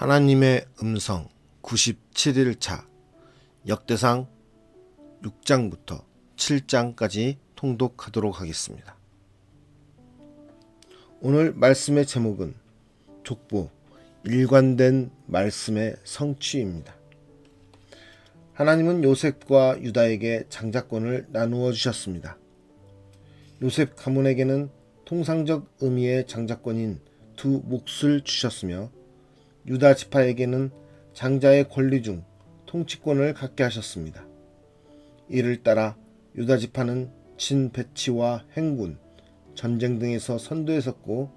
하나님의 음성 97일차 역대상 6장부터 7장까지 통독하도록 하겠습니다. 오늘 말씀의 제목은 족보, 일관된 말씀의 성취입니다. 하나님은 요셉과 유다에게 장자권을 나누어 주셨습니다. 요셉 가문에게는 통상적 의미의 장자권인 두 몫을 주셨으며 유다 지파에게는 장자의 권리 중 통치권을 갖게 하셨습니다. 이를 따라 유다 지파는 진 배치와 행군, 전쟁 등에서 선두에 섰고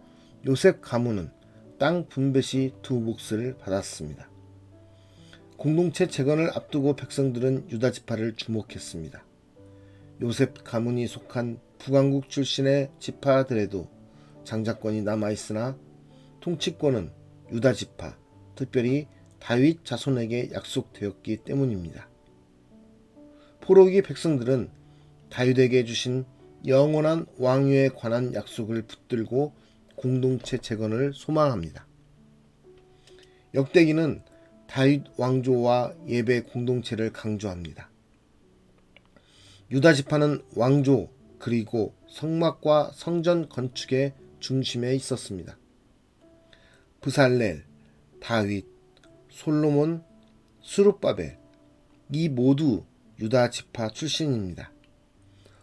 요셉 가문은 땅 분배 시 두 몫을 받았습니다. 공동체 재건을 앞두고 백성들은 유다 지파를 주목했습니다. 요셉 가문이 속한 북왕국 출신의 지파들에도 장자권이 남아있으나 통치권은 유다 지파, 특별히 다윗 자손에게 약속되었기 때문입니다. 포로기 백성들은 다윗에게 주신 영원한 왕위에 관한 약속을 붙들고 공동체 재건을 소망합니다. 역대기는 다윗 왕조와 예배 공동체를 강조합니다. 유다 지파는 왕조 그리고 성막과 성전 건축의 중심에 있었습니다. 브살렐, 다윗, 솔로몬, 스룹바벨 이 모두 유다 지파 출신입니다.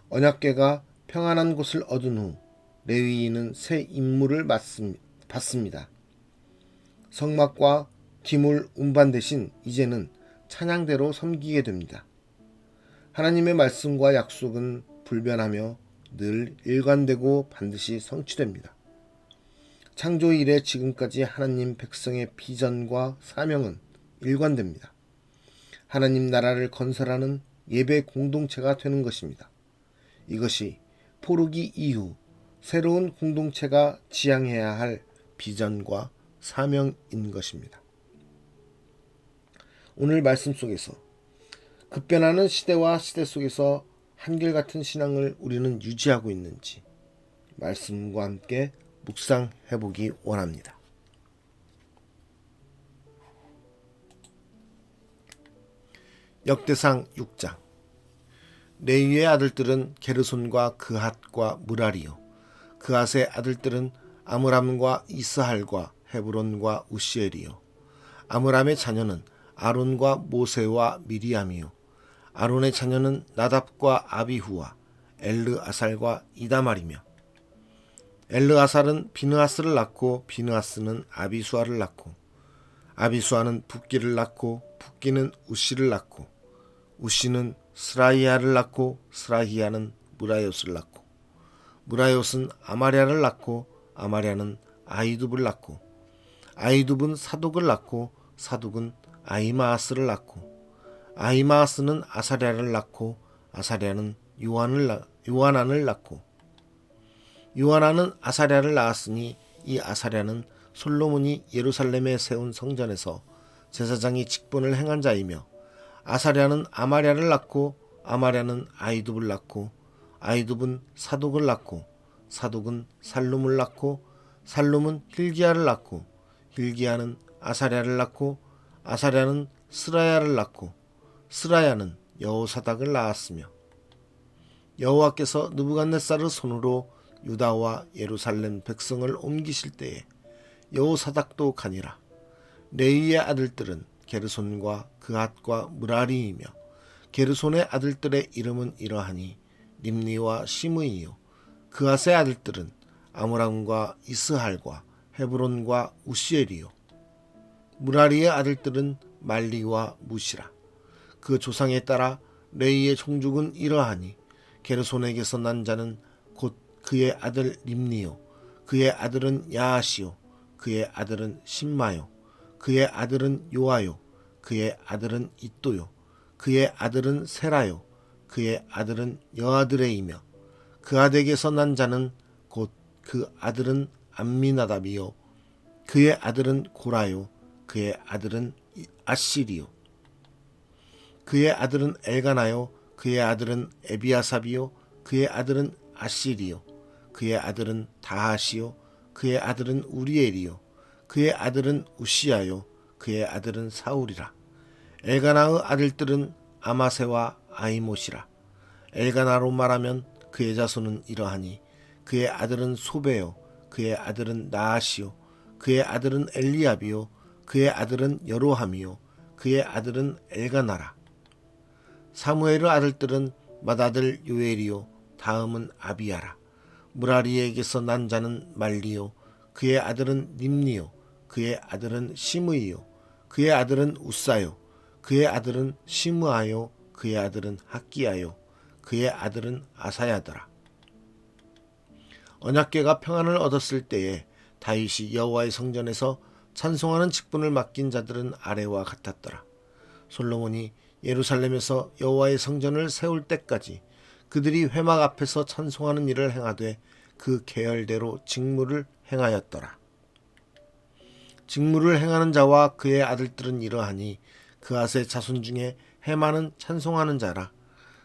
언약궤가 평안한 곳을 얻은 후 레위인은 새 임무를 받습니다. 성막과 기물 운반 대신 이제는 찬양대로 섬기게 됩니다. 하나님의 말씀과 약속은 불변하며 늘 일관되고 반드시 성취됩니다. 창조 이래 지금까지 하나님 백성의 비전과 사명은 일관됩니다. 하나님 나라를 건설하는 예배 공동체가 되는 것입니다. 이것이 포로기 이후 새로운 공동체가 지향해야 할 비전과 사명인 것입니다. 오늘 말씀 속에서 급변하는 시대와 시대 속에서 한결같은 신앙을 우리는 유지하고 있는지 말씀과 함께 묵상해보기 원합니다. 역대상 6장. 레위의 아들들은 게르손과 그핫과 무라리요, 그핫의 아들들은 아므람과 이스할과 헤브론과 우시엘이요, 아므람의 자녀는 아론과 모세와 미리암이요, 아론의 자녀는 나답과 아비후와 엘르아살과 이다말이며, 엘르아살은 비느하스를 낳고 비느하스는 아비수아를 낳고 아비수아는 붓기를 낳고 붓기는 우시를 낳고 우시는 스라히야를 낳고 스라히야는 무라요스를 낳고 무라요스는 아마랴를 낳고 아마랴는 아이둡을 낳고 아이둡은 사독을 낳고 사독은 아히마아스를 낳고 아히마아스는 아사랴를 낳고 아사랴는 요하난을 낳고 요하난은 아사랴를 낳았으니 이 아사랴는 솔로몬이 예루살렘에 세운 성전에서 제사장이 직분을 행한 자이며 아사랴는 아마랴를 낳고 아마랴는 아이둡을 낳고 아이둡은 사독을 낳고 사독은 살룸을 낳고 살룸은 hil기야를 낳고 hil기야는 아사랴를 낳고 아사랴는 스라야를 낳고 스라야는 여호사닥을 낳았으며 여호와께서 느부갓네살의 손으로 유다와 예루살렘 백성을 옮기실 때에 여호사닥도 가니라. 레위의 아들들은 게르손과 그핫과 무라리이며 게르손의 아들들의 이름은 이러하니 림니와 시므이요, 그핫의 아들들은 아므람과 이스할과 헤브론과 우시엘이요, 무라리의 아들들은 말리와 무시라. 그 조상에 따라 레위의 종족은 이러하니 게르손에게서 난 자는 곧 그의 아들 림니요, 그의 아들은 야하시요, 그의 아들은 심마요, 그의 아들은 요아요, 그의 아들은 이또요, 그의 아들은 세라요, 그의 아들은 여아드레이며 그아덱에서 난 자는 곧 그 아들은 암미나답이요, 그의 아들은 고라요, 그의 아들은 아시리요, 그의 아들은 엘가나요, 그의 아들은 에비아삽이요, 그의 아들은 아시리요, 그의 아들은 다하시요, 그의 아들은 우리엘이요, 그의 아들은 우시야요, 그의 아들은 사울이라. 엘가나의 아들들은 아마세와 아이못이라. 엘가나로 말하면 그의 자손은 이러하니 그의 아들은 소베요, 그의 아들은 나아시요, 그의 아들은 엘리압이요, 그의 아들은 여로함이요, 그의 아들은 엘가나라. 사무엘의 아들들은 맏아들 요엘이요, 다음은 아비야라. 무라리에게서 난 자는 말리요, 그의 아들은 님니요, 그의 아들은 시므이요, 그의 아들은 우사요, 그의 아들은 시므아요, 그의 아들은 학기야요, 그의 아들은 아사야더라. 언약궤가 평안을 얻었을 때에 다윗이 여호와의 성전에서 찬송하는 직분을 맡긴 자들은 아래와 같았더라. 솔로몬이 예루살렘에서 여호와의 성전을 세울 때까지 그들이 회막 앞에서 찬송하는 일을 행하되 그 계열대로 직무를 행하였더라. 직무를 행하는 자와 그의 아들들은 이러하니 그앗의 자손 중에 헤만은 찬송하는 자라.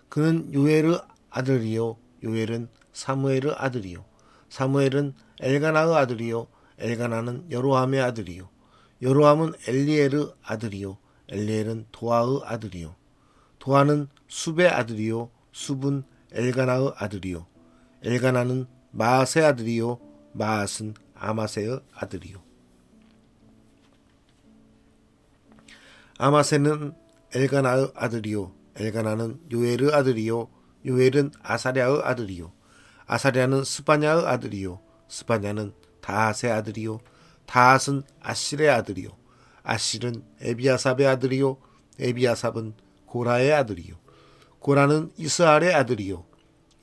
그는 요엘의 아들이요, 요엘은 사무엘의 아들이요, 사무엘은 엘가나의 아들이요, 엘가나는 여로함의 아들이요, 여로함은 엘리엘의 아들이요, 엘리엘은 도아의 아들이요, 도아는 숲의 아들이요, 숲은 엘가나의 아들이요, 엘가나는 마앗의 아들이요, 마앗은 아마세의 아들이요. 아마세는 엘가나의 아들이요, 엘가나는 요엘의 아들이요, 요엘은 아사랴의 아들이요, 아사랴는 스바냐의 아들이요, 스바냐는 다앗의 아들이요, 다앗은 아실의 아들이요, 아실은 에비아삽의 아들이요, 에비아삽은 고라의 아들이요, 고라는 이스알의 아들이요,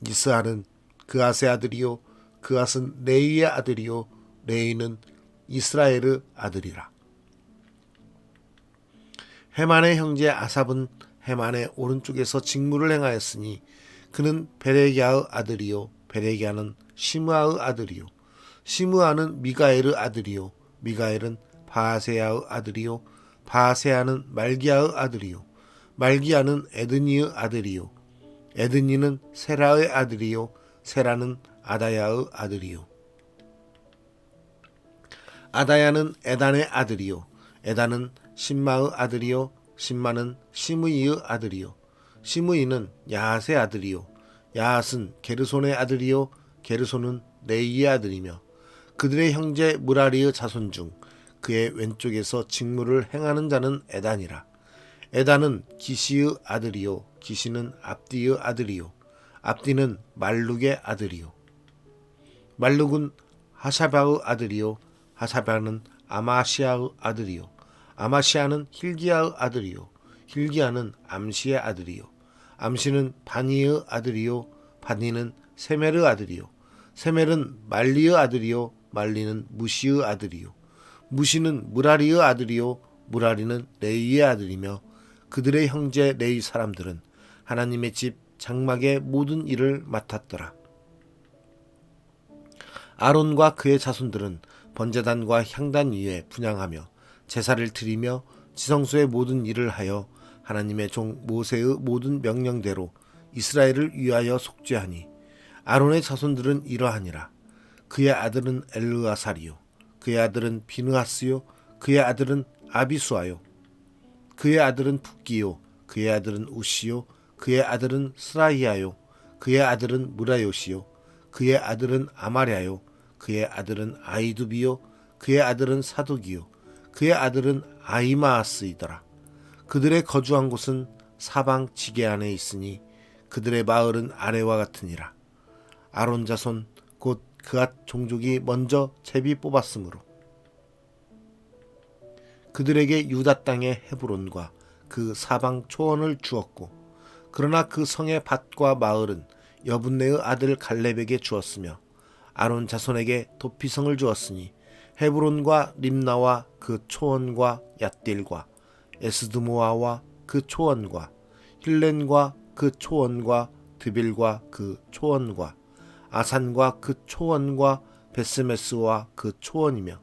이스알은 그앗의 아들이요, 그앗은 레이의 아들이요, 레이는 이스라엘의 아들이라. 헤만의 형제 아삽은 헤만의 오른쪽에서 직무를 행하였으니 그는 베레기야의 아들이요, 베레기야는 시므아의 아들이요, 시므아는 미가엘의 아들이요, 미가엘은 바세야의 아들이요, 바세야는 말기야의 아들이요, 말기야는 에드니의 아들이요, 에드니는 세라의 아들이요, 세라는 아다야의 아들이요, 아다야는 에단의 아들이요, 에단은 신마의 아들이요, 신마는 시므이의 아들이요, 시므이는 야앗의 아들이요, 야앗은 게르손의 아들이요, 게르손은 레이의 아들이며 그들의 형제 무라리의 자손 중 그의 왼쪽에서 직무를 행하는 자는 에단이라. 에단은 기시의 아들이요, 기시는 압디의 아들이요, 압디는 말룩의 아들이요, 말룩은 하샤바의 아들이요, 하샤바는 아마시아의 아들이요, 아마시아는 힐기야의 아들이요, 힐기야는 암시의 아들이요, 암시는 바니의 아들이요, 바니는 세멜의 아들이요, 세멜은 말리의 아들이요, 말리는 무시의 아들이요, 무시는 무라리의 아들이요, 무라리는 레이의 아들이며 그들의 형제 레이 사람들은 하나님의 집 장막의 모든 일을 맡았더라. 아론과 그의 자손들은 번제단과 향단 위에 분향하며 제사를 드리며 지성소의 모든 일을 하여 하나님의 종 모세의 모든 명령대로 이스라엘을 위하여 속죄하니 아론의 자손들은 이러하니라. 그의 아들은 엘르아살이요, 그의 아들은 비느하스요, 그의 아들은 아비수아요, 그의 아들은 붓기요, 그의 아들은 우시요, 그의 아들은 스라이아요, 그의 아들은 무라요시요, 그의 아들은 아마랴요, 그의 아들은 아이두비요, 그의 아들은 사독이요, 그의 아들은 아이마아스이더라. 그들의 거주한 곳은 사방 지게 안에 있으니 그들의 마을은 아래와 같으니라. 아론 자손 곧 그앗 종족이 먼저 제비 뽑았으므로 그들에게 유다 땅의 헤브론과 그 사방 초원을 주었고, 그러나 그 성의 밭과 마을은 여분네의 아들 갈렙에게 주었으며 아론 자손에게 도피성을 주었으니 헤브론과 림나와 그 초원과 얏딜과 에스드모아와 그 초원과 힐렌과 그 초원과 드빌과 그 초원과 아산과 그 초원과 베스메스와 그 초원이며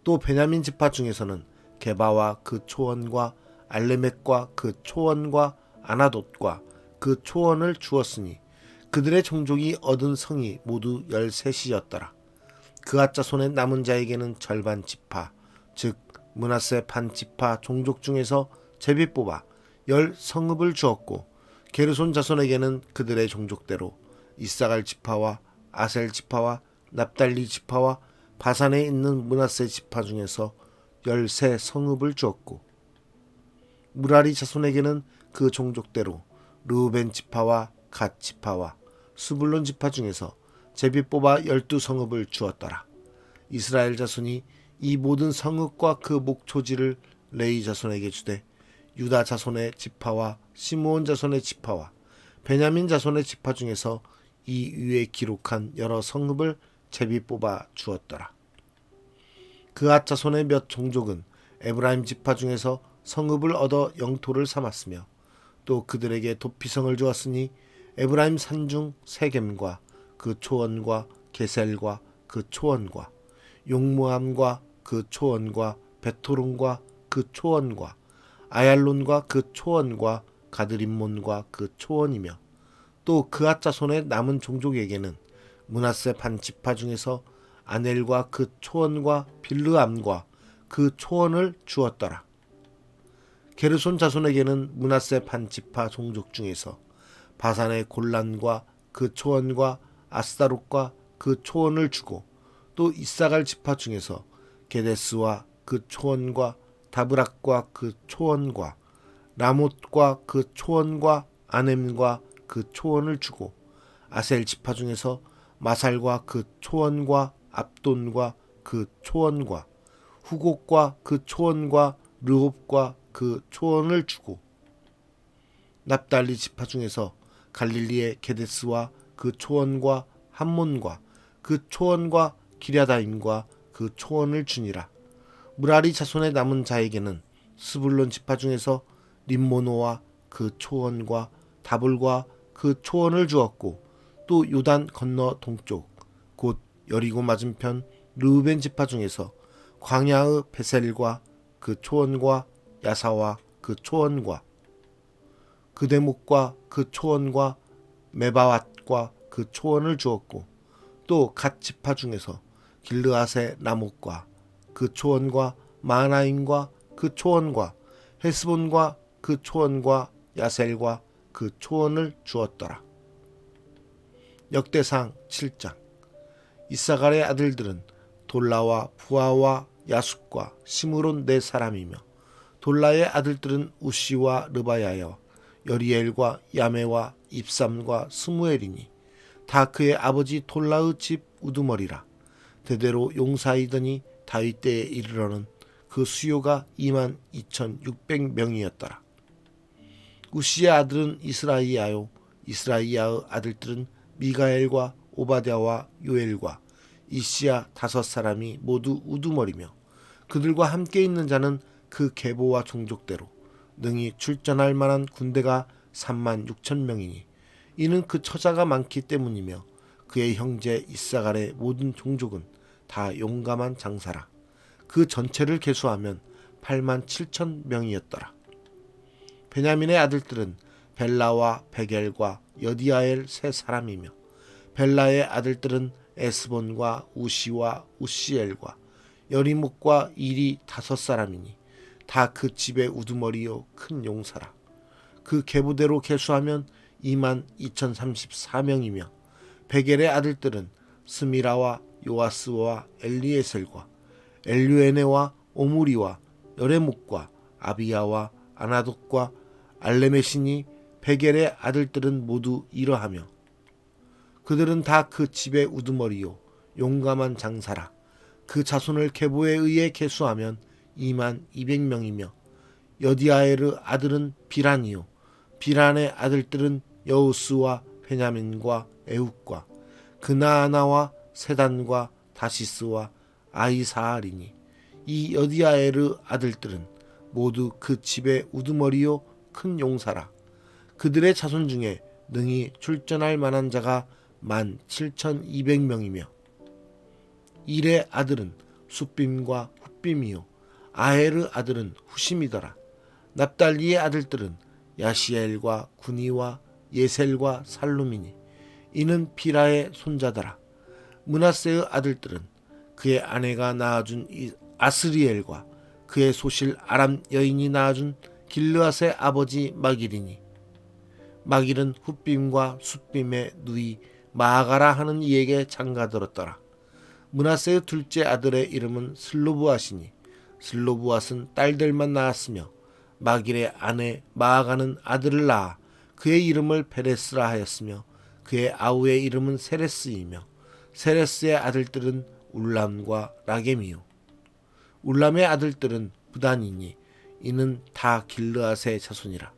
또 베냐민 지파 중에서는 게바와 그 초원과 알레멕과 그 초원과 아나돗과 그 초원을 주었으니 그들의 종족이 얻은 성이 모두 13이었더라. 그앗 자손의 남은 자에게는 절반 지파 즉 므낫세 반지파 종족 중에서 제비 뽑아 10성읍을 주었고 게르손 자손에게는 그들의 종족대로 이사갈 지파와 아셀 지파와 납달리 지파와 바산에 있는 므낫세 지파 중에서 13성읍을 주었고 무라리 자손에게는 그 종족대로 르우벤 지파와 갓 지파와 스불론 지파 중에서 제비 뽑아 12성읍을 주었더라. 이스라엘 자손이 이 모든 성읍과 그 목초지를 레위 자손에게 주되 유다 자손의 지파와 시므온 자손의 지파와 베냐민 자손의 지파 중에서 이 위에 기록한 여러 성읍을 제비 뽑아 주었더라. 그앗 자손의 몇 종족은 에브라임 지파 중에서 성읍을 얻어 영토를 삼았으며 또 그들에게 도피성을 주었으니 에브라임 산중 세겜과 그 초원과 게셀과 그 초원과 용무함과 그 초원과 베토론과 그 초원과 아얄론과 그 초원과 가드림몬과 그 초원이며 또 그앗 자손의 남은 종족에게는 므낫세 반 지파 중에서 아넬과 그 초원과 빌르암과 그 초원을 주었더라. 게르손 자손에게는 므낫세 반 지파 종족 중에서 바산의 골란과 그 초원과 아스다롯과 그 초원을 주고 또 이사갈 지파 중에서 게데스와 그 초원과 다브락과 그 초원과 라못과 그 초원과 아넴과 그 초원을 주고 아셀 지파 중에서 마살과 그 초원과 압돈과 그 초원과 후곡과 그 초원과 르홉과 그 초원을 주고 납달리 지파 중에서 갈릴리의 게데스와 그 초원과 함몬과 그 초원과 기랴다임과 그 초원을 주니라. 무라리 자손의 남은 자에게는 스불론 지파 중에서 림모노와 그 초원과 다볼과 그 초원을 주었고 또 요단 건너 동쪽 곧 여리고 맞은편 르우벤 지파 중에서 광야의 베셀과 그 초원과 야사와 그 초원과 그대목과 그 초원과 메바왓과 그 초원을 주었고 또 갓 지파 중에서 길르앗의 라못과 그 초원과 마하나임과 그 초원과 헤스본과 그 초원과 야셀과 그 초원을 주었더라. 역대상 7장. 이사갈의 아들들은 돌라와 부하와 야숫과 시므론 네 사람이며 돌라의 아들들은 우시와 르바야와 여리엘과 야메와 입삼과 스무엘이니 다 그의 아버지 돌라의 집 우두머리라. 대대로 용사이더니 다윗 때에 이르러는 그 수요가 22,600명이었더라. 우시의 아들은 이스라이야요 이스라이야의 아들들은 미가엘과 오바댜와 요엘과 이시야 5사람이 모두 우두머리며 그들과 함께 있는 자는 그 계보와 종족대로 능히 출전할 만한 군대가 36,000명이니 이는 그 처자가 많기 때문이며 그의 형제 이사갈의 모든 종족은 다 용감한 장사라. 그 전체를 계수하면 87,000명이었더라. 베냐민의 아들들은 벨라와 베겔과 여디아엘 3사람이며 벨라의 아들들은 에스본과 우시와 우시엘과 여리목과 일이 5사람이니 다 그 집의 우두머리요 큰 용사라. 그 계보대로 계수하면 22,034명이며 베겔의 아들들은 스미라와 요아스와 엘리에셀과 엘류에네와 오므리와 여레목과 아비야와 아나독과 알레메시니 베겔의 아들들은 모두 이러하며 그들은 다 그 집의 우두머리요 용감한 장사라. 그 자손을 계보에 의해 계수하면 22,000명이며 여디아엘의 아들은 비란이요 비란의 아들들은 여우스와 베냐민과 에훗과 그나아나와 세단과 다시스와 아이사알이니 이 여디아엘의 아들들은 모두 그 집의 우두머리요 큰 용사라. 그들의 자손 중에 능히 출전할 만한 자가 17,200명이며 일의 아들은 숫빔과 훗빔이요 아헬의 아들은 후심이더라. 납달리의 아들들은 야시엘과 구니와 예셀과 살룸이니 이는 비라의 손자더라. 므낫세의 아들들은 그의 아내가 낳아준 아스리엘과 그의 소실 아람 여인이 낳아준 길르앗의 아버지 마길이니 마길은 훗빔과 숫빔의 누이 마아가라 하는 이에게 장가들었더라. 므낫세의 둘째 아들의 이름은 슬로브앗이니 슬로브앗은 딸들만 낳았으며 마길의 아내 마아가는 아들을 낳아 그의 이름을 베레스라 하였으며 그의 아우의 이름은 세레스이며 세레스의 아들들은 울람과 라겜이요 울람의 아들들은 부단이니 이는 다 길르앗의 자손이라.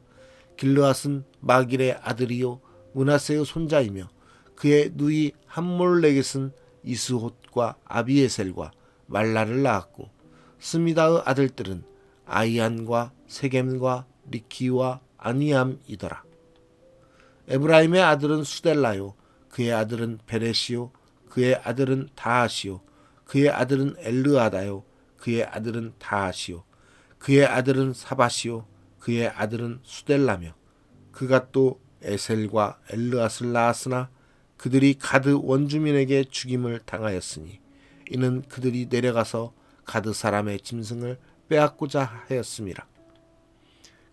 길르앗은 마길의 아들이요 므낫세의 손자이며 그의 누이 함몰레겟은 이스톳과 아비에셀과 말라를 낳았고 스미다의 아들들은 아이안과 세겜과 리키와 아니암이더라. 에브라임의 아들은 수델라요 그의 아들은 베레시요 그의 아들은 다하시요 그의 아들은 엘르아다요 그의 아들은 다하시요 그의 아들은 사바시요 그의 아들은 수델라며 그가 또 에셀과 엘르앗을 낳았으나 그들이 가드 원주민에게 죽임을 당하였으니 이는 그들이 내려가서 가드 사람의 짐승을 빼앗고자 하였음이라.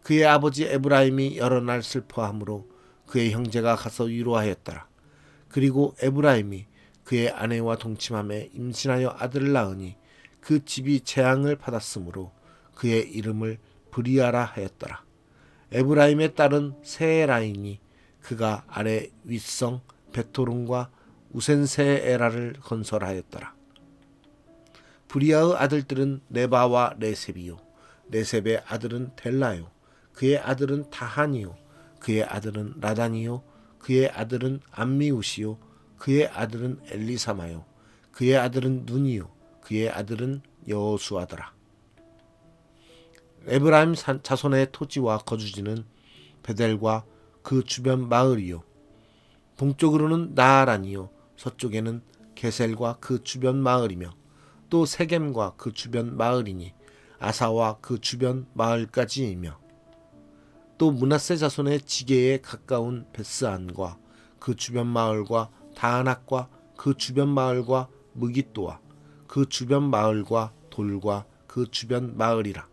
그의 아버지 에브라임이 여러 날 슬퍼하므로 그의 형제가 가서 위로하였더라. 그리고 에브라임이 그의 아내와 동침함에 임신하여 아들을 낳으니 그 집이 재앙을 받았으므로 그의 이름을 브리아라 하였더라. 에브라임의 딸은 세에라이니 그가 아래 윗성 베토론과 우센세에라를 건설하였더라. 브리아의 아들들은 네바와 레셉이요 레셉의 아들은 델라요 그의 아들은 다한이요 그의 아들은 라단이요 그의 아들은 암미우시요 그의 아들은 엘리사마요 그의 아들은 눈이요 그의 아들은 여호수아더라. 에브라임 자손의 토지와 거주지는 베델과 그 주변 마을이요 동쪽으로는 나아란이요 서쪽에는 게셀과 그 주변 마을이며 또 세겜과 그 주변 마을이니 아사와 그 주변 마을까지이며 또 므낫세 자손의 지게에 가까운 베스안과 그 주변 마을과 다아낙과 그 주변 마을과 무깃도와 그 주변 마을과 돌과 그 주변 마을이라.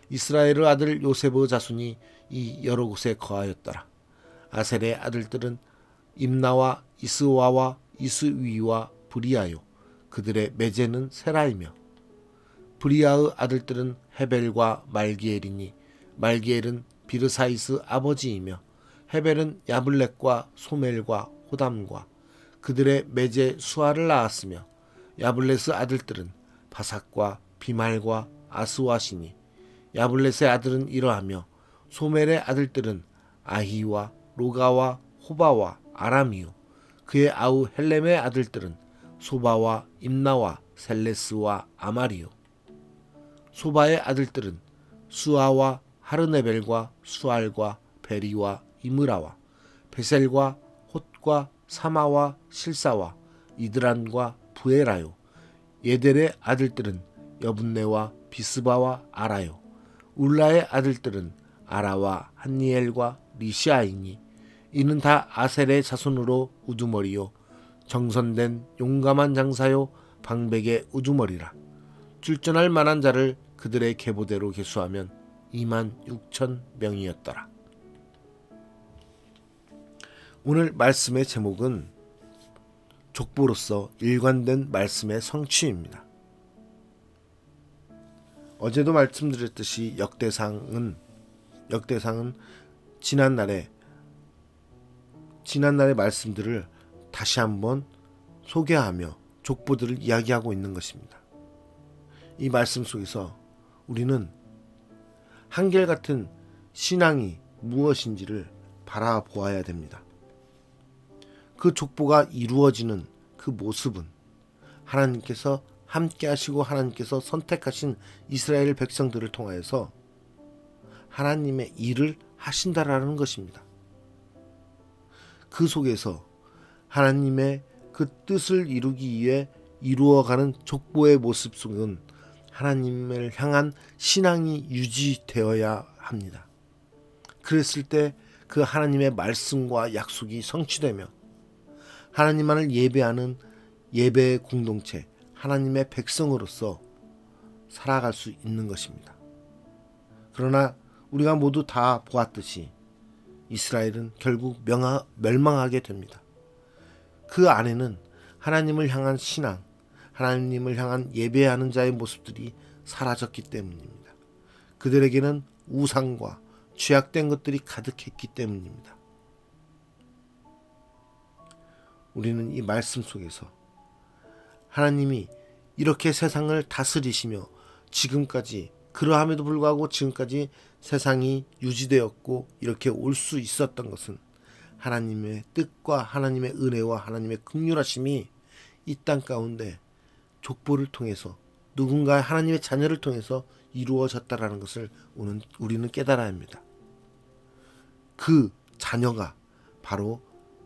이스라엘의 아들 요셉의 자손이 이 여러 곳에 거하였더라. 아셀의 아들들은 임나와 이스와와 이스위와 브리아요 그들의 매제는 세라이며 브리아의 아들들은 헤벨과 말기엘이니 말기엘은 비르사이스 아버지이며 헤벨은 야블렛과 소멜과 호담과 그들의 매제 수아를 낳았으며 야블렛의 아들들은 바삭과 비말과 아스와시니 야블렛의 아들은 이러하며 소멜의 아들들은 아히와 로가와 호바와 아람이요 그의 아우 헬렘의 아들들은 소바와 임나와 셀레스와 아마리요 소바의 아들들은 수아와 하르네벨과 수알과 베리와 이므라와 베셀과 톳과 사마와 실사와 이드란과 부에라요 예델의 아들들은 여분네와 비스바와 아라요 울라의 아들들은 아라와 한니엘과 리시아이니 이는 다 아셀의 자손으로 우두머리요 정선된 용감한 장사요 방백의 우두머리라. 출전할 만한 자를 그들의 계보대로 계수하면 26,000명이었더라. 오늘 말씀의 제목은 족보로서 일관된 말씀의 성취입니다. 어제도 말씀드렸듯이 역대상은 지난날의 말씀들을 다시 한번 소개하며 족보들을 이야기하고 있는 것입니다. 이 말씀 속에서 우리는 한결같은 신앙이 무엇인지를 바라보아야 됩니다. 그 족보가 이루어지는 그 모습은 하나님께서 함께 하시고 하나님께서 선택하신 이스라엘 백성들을 통하여서 하나님의 일을 하신다라는 것입니다. 그 속에서 하나님의 그 뜻을 이루기 위해 이루어가는 족보의 모습 속은 하나님을 향한 신앙이 유지되어야 합니다. 그랬을 때 그 하나님의 말씀과 약속이 성취되며 하나님만을 예배하는 예배의 공동체, 하나님의 백성으로서 살아갈 수 있는 것입니다. 그러나 우리가 모두 다 보았듯이 이스라엘은 결국 멸망하게 됩니다. 그 안에는 하나님을 향한 신앙, 하나님을 향한 예배하는 자의 모습들이 사라졌기 때문입니다. 그들에게는 우상과 죄악된 것들이 가득했기 때문입니다. 우리는 이 말씀 속에서 하나님이 이렇게 세상을 다스리시며 지금까지 그러함에도 불구하고 지금까지 세상이 유지되었고 이렇게 올 수 있었던 것은 하나님의 뜻과 하나님의 은혜와 하나님의 긍휼하심이 이 땅 가운데 족보를 통해서 누군가 하나님의 자녀를 통해서 이루어졌다라는 것을 우리는 깨달아야 합니다. 그 자녀가 바로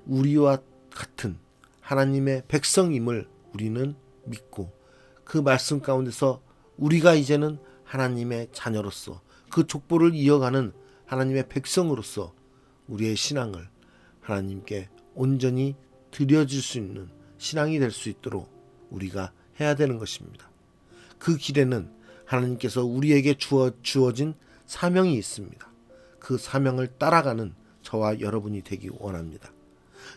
우리와 같은 하나님의 백성임을 우리는 믿고 그 말씀 가운데서 우리가 이제는 하나님의 자녀로서 그 족보를 이어가는 하나님의 백성으로서 우리의 신앙을 하나님께 온전히 드려질 수 있는 신앙이 될 수 있도록 우리가 해야 되는 것입니다. 그 길에는 하나님께서 우리에게 주어진 사명이 있습니다. 그 사명을 따라가는 저와 여러분이 되기 원합니다.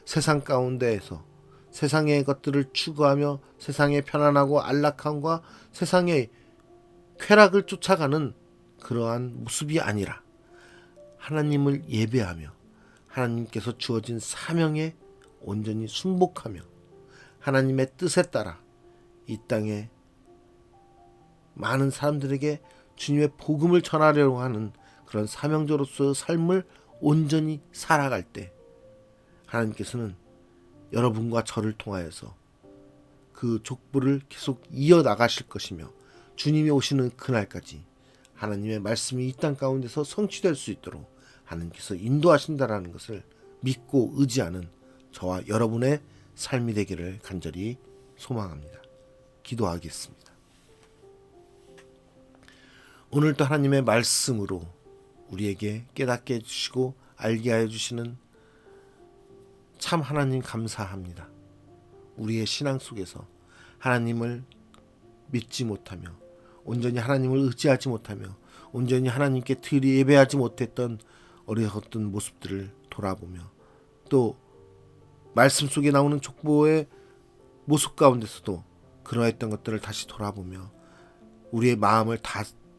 세상 가운데에서 세상의 것들을 추구하며 세상의 편안하고 안락함과 세상의 쾌락을 쫓아가는 그러한 모습이 아니라 하나님을 예배하며 하나님께서 주어진 사명에 온전히 순복하며 하나님의 뜻에 따라 이 땅에 많은 사람들에게 주님의 복음을 전하려고 하는 그런 사명자로서의 삶을 온전히 살아갈 때 하나님께서는 여러분과 저를 통하여서 그 족보를 계속 이어나가실 것이며 주님이 오시는 그날까지 하나님의 말씀이 이 땅 가운데서 성취될 수 있도록 하나님께서 인도하신다라는 것을 믿고 의지하는 저와 여러분의 삶이 되기를 간절히 소망합니다. 기도하겠습니다. 오늘도 하나님의 말씀으로 우리에게 깨닫게 해주시고 알게 하여 주시는 참 하나님 감사합니다. 우리의 신앙 속에서 하나님을 믿지 못하며 온전히 하나님을 의지하지 못하며 온전히 하나님께 예배하지 못했던 어리석었던 모습들을 돌아보며 또 말씀 속에 나오는 족보의 모습 가운데서도 그러했던 것들을 다시 돌아보며 우리의 마음을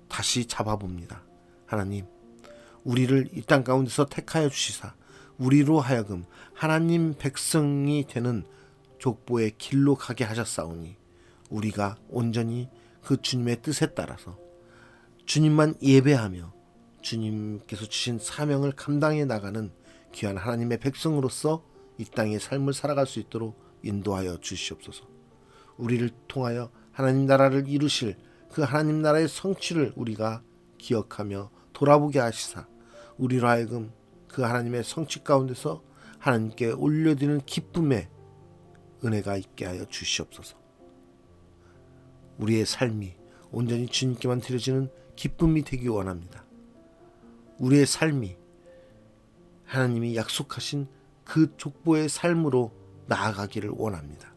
다시 잡아봅니다. 하나님, 우리를 이 땅 가운데서 택하여 주시사 우리로 하여금 하나님 백성이 되는 족보의 길로 가게 하셨사오니 우리가 온전히 그 주님의 뜻에 따라서 주님만 예배하며 주님께서 주신 사명을 감당해 나가는 귀한 하나님의 백성으로서 이 땅의 삶을 살아갈 수 있도록 인도하여 주시옵소서. 우리를 통하여 하나님 나라를 이루실 그 하나님 나라의 성취를 우리가 기억하며 돌아보게 하시사 우리로 하여금 그 하나님의 성취 가운데서 하나님께 올려드리는 기쁨의 은혜가 있게 하여 주시옵소서. 우리의 삶이 온전히 주님께만 드려지는 기쁨이 되기 원합니다. 우리의 삶이 하나님이 약속하신 그 족보의 삶으로 나아가기를 원합니다.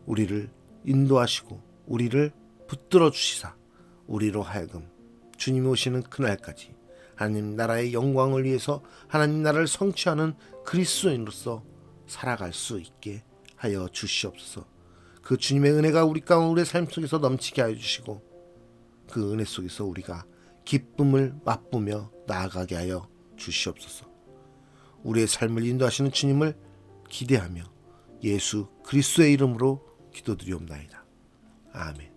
우리를 인도하시고 우리를 붙들어 주시사 우리로 하여금 주님이 오시는 그날까지 하나님 나라의 영광을 위해서 하나님 나라를 성취하는 그리스도인으로서 살아갈 수 있게 하여 주시옵소서. 그 주님의 은혜가 우리의 삶 속에서 넘치게 하여 주시고 그 은혜 속에서 우리가 기쁨을 맛보며 나아가게 하여 주시옵소서. 우리의 삶을 인도하시는 주님을 기대하며 예수 그리스도의 이름으로 기도드리옵나이다. 아멘.